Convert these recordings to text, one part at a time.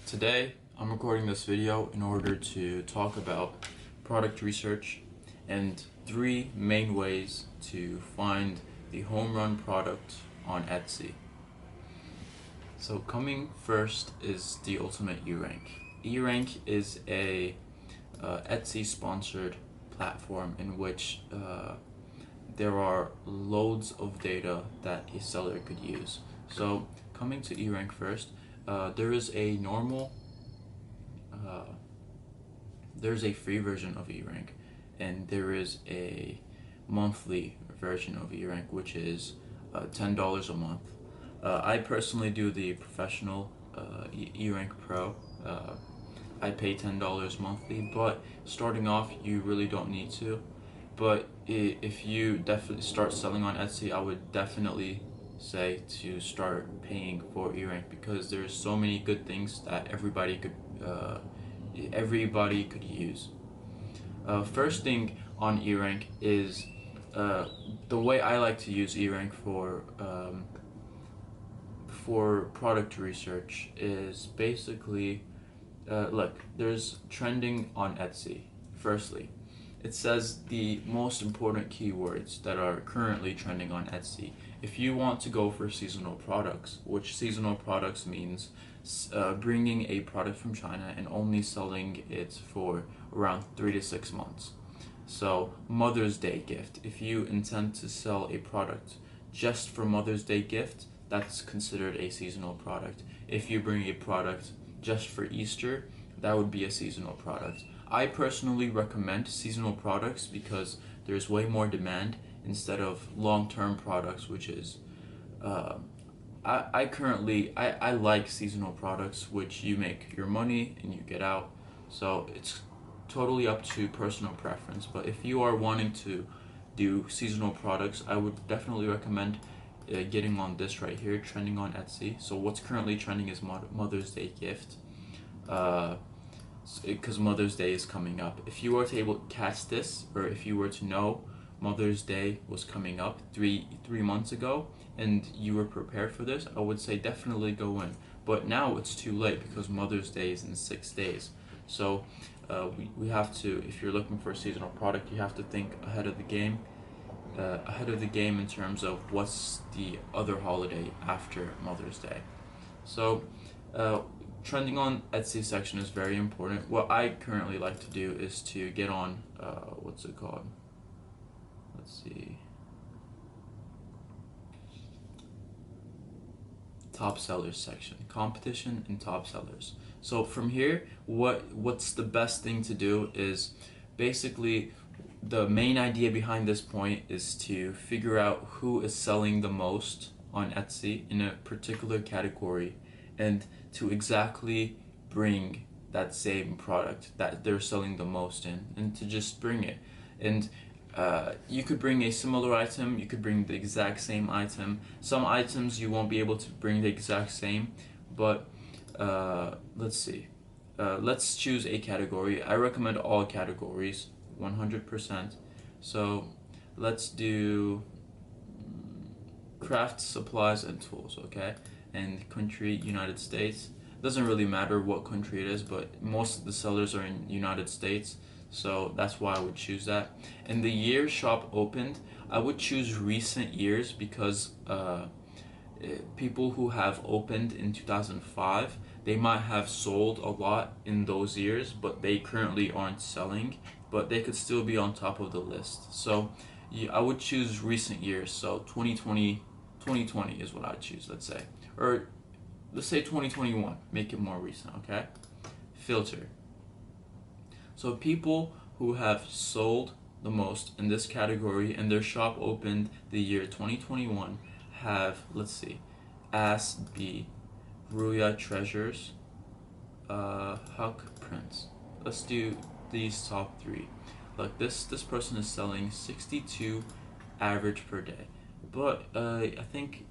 Today, I'm recording this video in order to talk about product research and 3 main ways to find the home run product on Etsy. So coming first is the ultimate Erank. Erank is a Etsy sponsored platform in which there are loads of data that a seller could use. So coming to Erank first, there is a normal, there's a free version of Erank, and there is a monthly version of Erank, which is $10 a month. I personally do the professional Erank Pro. I pay $10 monthly, but starting off, you really don't need to. But if you definitely start selling on Etsy, I would definitely say to start paying for Erank, because there's so many good things that everybody could use. First thing on Erank is the way I like to use Erank for product research is basically look, there's trending on Etsy. Firstly, it says the most important keywords that are currently trending on Etsy. If you want to go for seasonal products, which seasonal products means bringing a product from China and only selling it for around 3 to 6 months. So Mother's Day gift, if you intend to sell a product just for Mother's Day gift, that's considered a seasonal product. If you bring a product just for Easter, that would be a seasonal product. I personally recommend seasonal products because there's way more demand instead of long-term products, which is I like seasonal products, which you make your money and you get out. So it's totally up to personal preference. But if you are wanting to do seasonal products, I would definitely recommend getting on this right here, trending on Etsy. So what's currently trending is Mother's Day gift. Because Mother's Day is coming up. If you were to able to catch this, or if you were to know Mother's Day was coming up three months ago and you were prepared for this, I would say definitely go in. But now it's too late because Mother's Day is in 6 days. So we have to, if you're looking for a seasonal product, you have to think ahead of the game. In terms of what's the other holiday after Mother's Day. So trending on Etsy section is very important. What I currently like to do is to get on what's it called? Let's see. Top sellers section, competition and top sellers. So from here, what's the best thing to do is basically the main idea behind this point is to figure out who is selling the most on Etsy in a particular category, and to exactly bring that same product that they're selling the most in, and to just bring it. And you could bring a similar item, you could bring the exact same item. Some items you won't be able to bring the exact same, but let's see. Let's choose a category. I recommend all categories, 100%. So let's do craft supplies and tools, okay? And country, United States. Doesn't really matter what country it is, but most of the sellers are in United States, so that's why I would choose that. And the year shop opened, I would choose recent years because people who have opened in 2005, they might have sold a lot in those years, but they currently aren't selling, but they could still be on top of the list. So I would choose recent years. So 2020 is what I'd choose, let's say. Or let's say 2021, make it more recent, okay? Filter. So people who have sold the most in this category and their shop opened the year 2021 have, let's see, Ass B, Ruya Treasures, Huck Prince. Let's do these top 3. Like this person is selling 62 average per day, but I think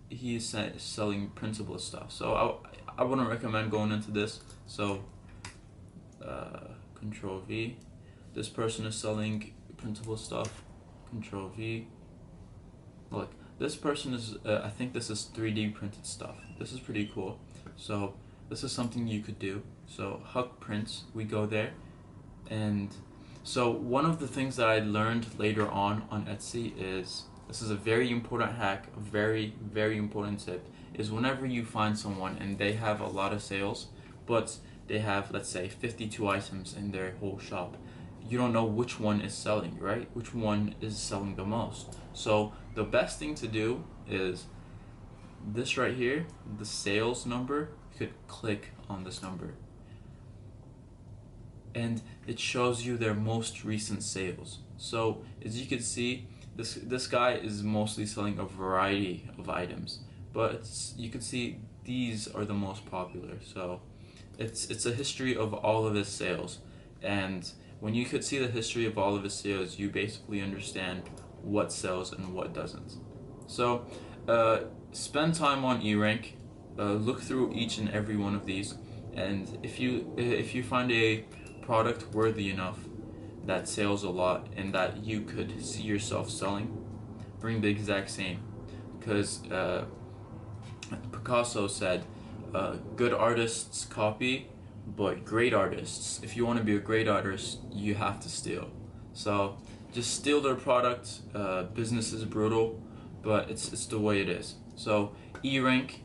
he's selling printable stuff, so I wouldn't recommend going into this. So Control V. This person is selling printable stuff. Control V. Look, this person is I think this is 3D printed stuff. This is pretty cool. So this is something you could do. So Huck Prints, we go there. And so one of the things that I learned later on Etsy is, this is a very important hack, a very, very important tip, is whenever you find someone and they have a lot of sales, but they have, let's say, 52 items in their whole shop, you don't know which one is selling, right? Which one is selling the most. So the best thing to do is this right here, the sales number. You could click on this number and it shows you their most recent sales. So as you can see, this guy is mostly selling a variety of items, but you can see these are the most popular. So it's a history of all of his sales, and when you could see the history of all of his sales, you basically understand what sells and what doesn't. So spend time on Erank, look through each and every one of these, and if you find a product worthy enough that sells a lot and that you could see yourself selling, bring the exact same. Because Picasso said, good artists copy, but great artists, if you want to be a great artist, you have to steal. So just steal their product. Business is brutal, but it's the way it is. So Erank,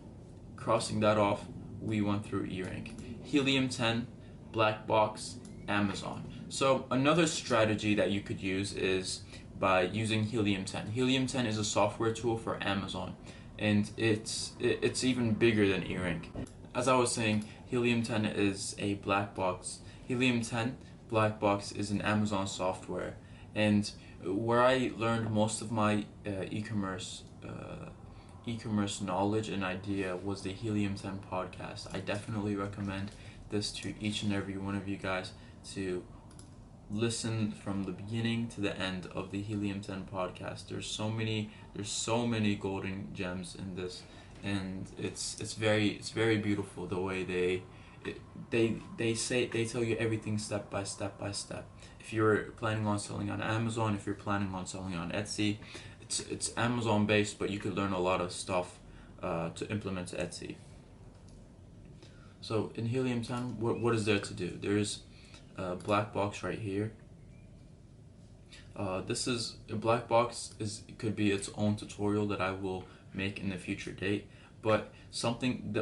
crossing that off, we went through Erank. Helium 10, Black Box, Amazon. So another strategy that you could use is by using Helium 10. Helium 10 is a software tool for Amazon, and it's even bigger than Erank. As I was saying, Helium 10 is a black box. Helium 10 black box is an Amazon software, and where I learned most of my e-commerce knowledge and idea was the Helium 10 podcast. I definitely recommend this to each and every one of you guys to listen from the beginning to the end of the Helium 10 podcast. There's so many golden gems in this, and it's very beautiful the way they tell you everything step by step by step. If you're planning on selling on Amazon, if you're planning on selling on Etsy, it's Amazon based, but you could learn a lot of stuff to implement to Etsy. So in Helium 10, what is there to do? There's a black box right here. This is a black box. Could be its own tutorial that I will make in a future date. But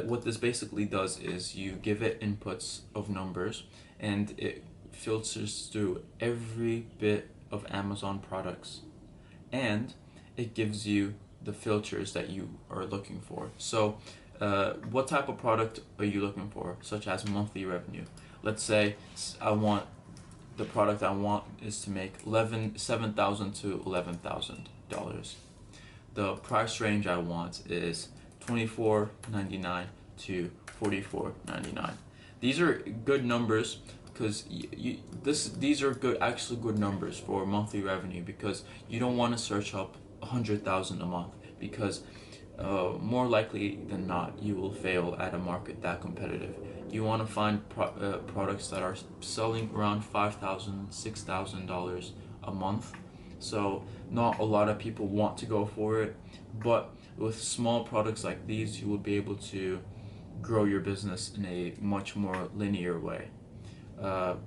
what this basically does is you give it inputs of numbers, and it filters through every bit of Amazon products, and it gives you the filters that you are looking for. So what type of product are you looking for, such as monthly revenue? Let's say the product I want is to make $7,000 to $11,000. The price range I want is $24.99 to $44.99. These are good numbers because these are actually good numbers for monthly revenue, because you don't want to search up 100,000 a month, because more likely than not you will fail at a market that competitive. You want to find products that are selling around $5,000, $6,000 a month. So not a lot of people want to go for it, but with small products like these, you will be able to grow your business in a much more linear way.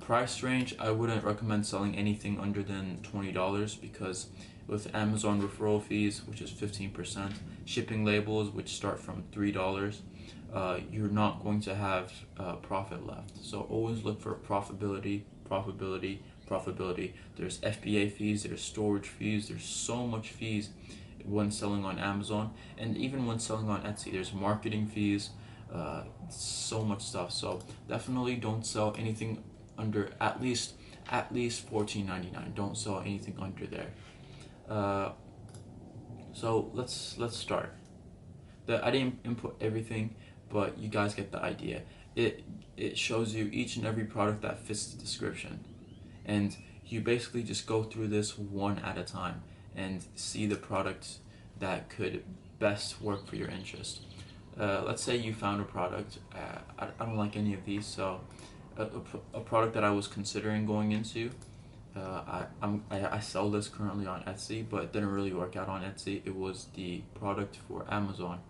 Price range, I wouldn't recommend selling anything under than $20, because with Amazon referral fees, which is 15%, shipping labels, which start from $3, you're not going to have profit left. So always look for profitability. There's FBA fees, there's storage fees, there's so much fees when selling on Amazon, and even when selling on Etsy, there's marketing fees, so much stuff. So definitely don't sell anything under at least $14.99. Don't sell anything under there. So let's start. I didn't input everything, but you guys get the idea. It shows you each and every product that fits the description, and you basically just go through this one at a time and see the products that could best work for your interest. Let's say you found a product. I don't like any of these, so a product that I was considering going into. I sell this currently on Etsy, but it didn't really work out on Etsy. It was the product for Amazon.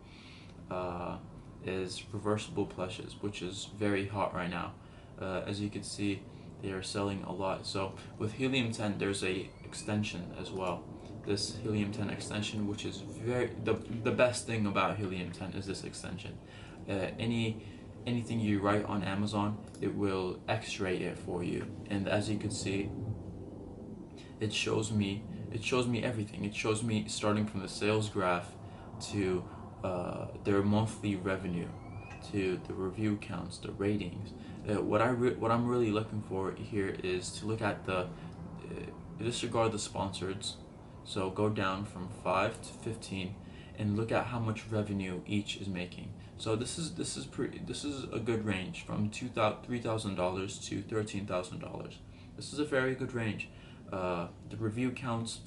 is reversible plushes, which is very hot right now. As you can see, they are selling a lot. So with Helium 10, there's a extension as well. This Helium 10 extension, which is the best thing about Helium 10 is this extension. Anything you write on Amazon, it will X-ray it for you, and as you can see, it shows me everything. It shows me starting from the sales graph to their monthly revenue, to the review counts, the ratings. What I'm really looking for here is to look at the disregard the sponsoreds, so go down from 5 to 15 and look at how much revenue each is making. So this is a good range from $3,000 to $13,000. This is a very good range. The review counts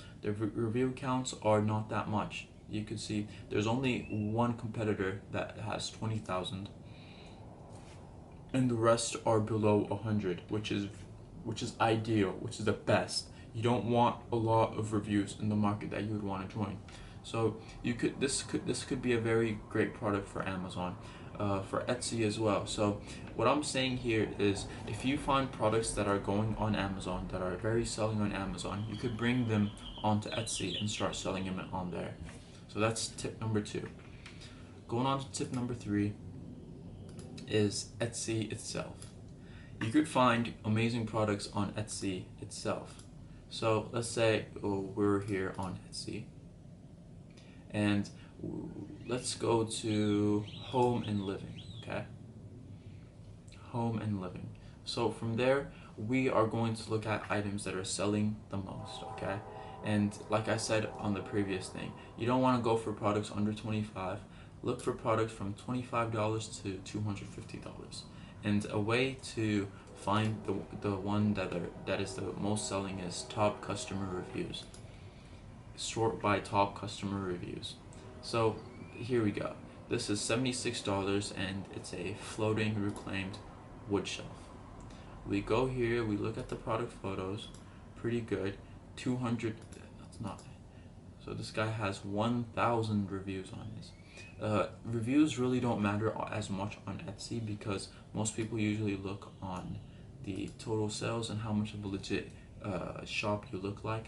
are not that much. You can see there's only one competitor that has 20,000, and the rest are below 100, which is ideal, which is the best. You don't want a lot of reviews in the market that you would want to join. So this could be a very great product for Amazon, for Etsy as well. So what I'm saying here is, if you find products that are going on Amazon, that are very selling on Amazon, you could bring them onto Etsy and start selling them on there. So that's tip number 2. Going on to tip number 3 is Etsy itself. You could find amazing products on Etsy itself. So let's say we're here on Etsy, and let's go to home and living, okay? Home and living. So from there, we are going to look at items that are selling the most, okay? And like I said on the previous thing, you don't want to go for products under $25. Look for products from $25 to $250. And a way to find the one that is the most selling is top customer reviews. Sort by top customer reviews. So here we go. This is $76 and it's a floating reclaimed wood shelf. We go here, we look at the product photos, pretty good. 200, that's not, so this guy has 1,000 reviews on this. Reviews really don't matter as much on Etsy, because most people usually look on the total sales and how much of a legit shop you look like.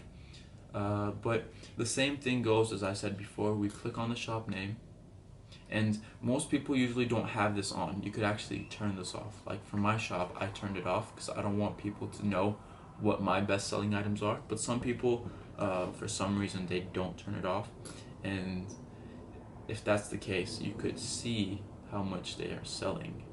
But the same thing goes, as I said before, we click on the shop name, and most people usually don't have this on. You could actually turn this off. Like for my shop, I turned it off because I don't want people to know what my best selling items are, but some people, for some reason, they don't turn it off, and if that's the case, you could see how much they are selling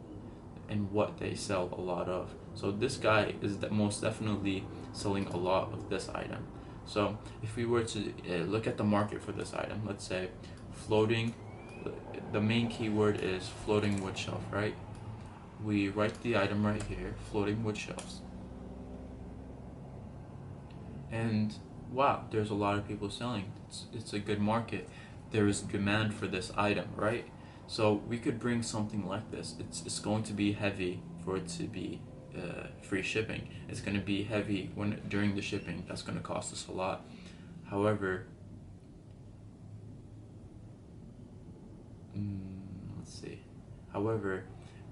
and what they sell a lot of. So this guy is most definitely selling a lot of this item. So if we were to look at the market for this item, let's say floating, the main keyword is floating wood shelf, right? We write the item right here, floating wood shelves. And wow, there's a lot of people selling. It's a good market. There is demand for this item, right? So we could bring something like this. It's going to be heavy for it to be free shipping. It's going to be heavy during the shipping. That's going to cost us a lot. However, let's see. However,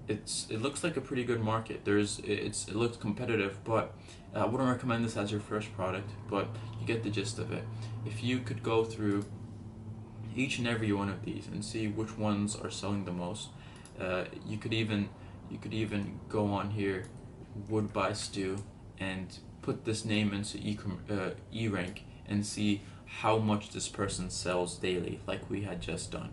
it looks like a pretty good market. It looks competitive, but I wouldn't recommend this as your first product, but you get the gist of it. If you could go through each and every one of these and see which ones are selling the most, you could even go on here, wood by stew, and put this name into Erank and see how much this person sells daily, like we had just done.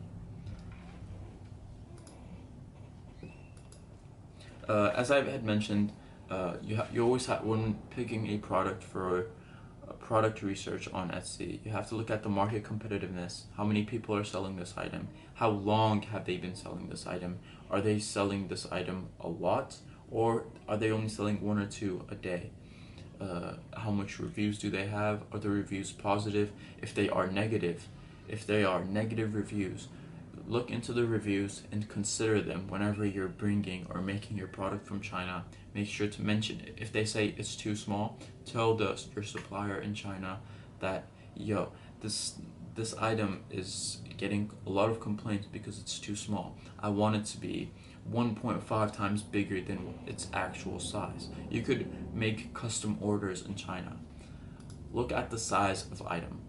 As I had mentioned, you always have, when picking a product for product research on Etsy, you have to look at the market competitiveness. How many people are selling this item? How long have they been selling this item? Are they selling this item a lot, or are they only selling 1 or 2 a day? How much reviews do they have? Are the reviews positive? If they are negative reviews, look into the reviews and consider them whenever you're bringing or making your product from China. Make sure to mention it. If they say it's too small, tell your supplier in China that, yo, this item is getting a lot of complaints because it's too small. I want it to be 1.5 times bigger than its actual size. You could make custom orders in China. Look at the size of item.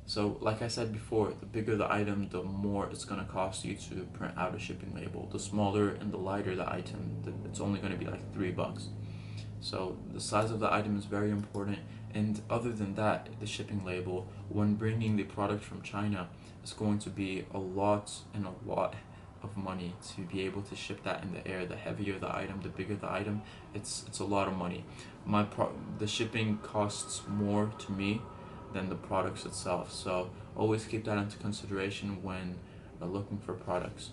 So like I said before, the bigger the item, the more it's going to cost you to print out a shipping label. The smaller and the lighter the item, it's only going to be like $3. So the size of the item is very important. And other than that, the shipping label, when bringing the product from China, is going to be a lot of money to be able to ship that in the air. The heavier the item, the bigger the item, it's a lot of money. The shipping costs more to me than the products itself. So always keep that into consideration when looking for products.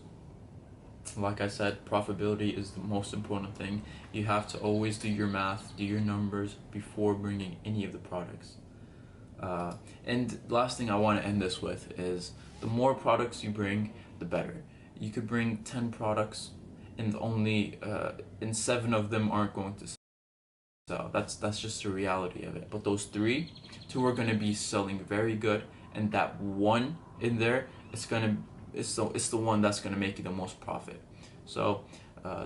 Like I said, profitability is the most important thing. You have to always do your math, do your numbers before bringing any of the products. And last thing I want to end this with is the more products you bring, the better. You could bring 10 products and only 7 of them aren't going to sell. That's just the reality of it. But those 2 are going to be selling very good, and that one in there it's the one that's going to make you the most profit. So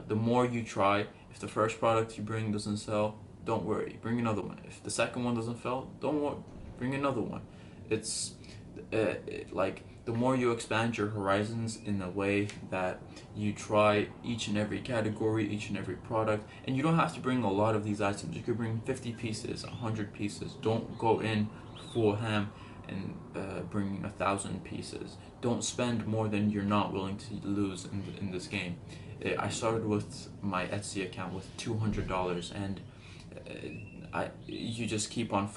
the more you try, if the first product you bring doesn't sell, don't worry, bring another one. If the second one doesn't sell, don't worry, bring another one. It's like the more you expand your horizons in a way that you try each and every category, each and every product, and you don't have to bring a lot of these items. You could bring 50 pieces, 100 pieces. Don't go in full ham and bringing 1,000 pieces. Don't spend more than you're not willing to lose in this game. I started with my Etsy account with $200, and you just keep on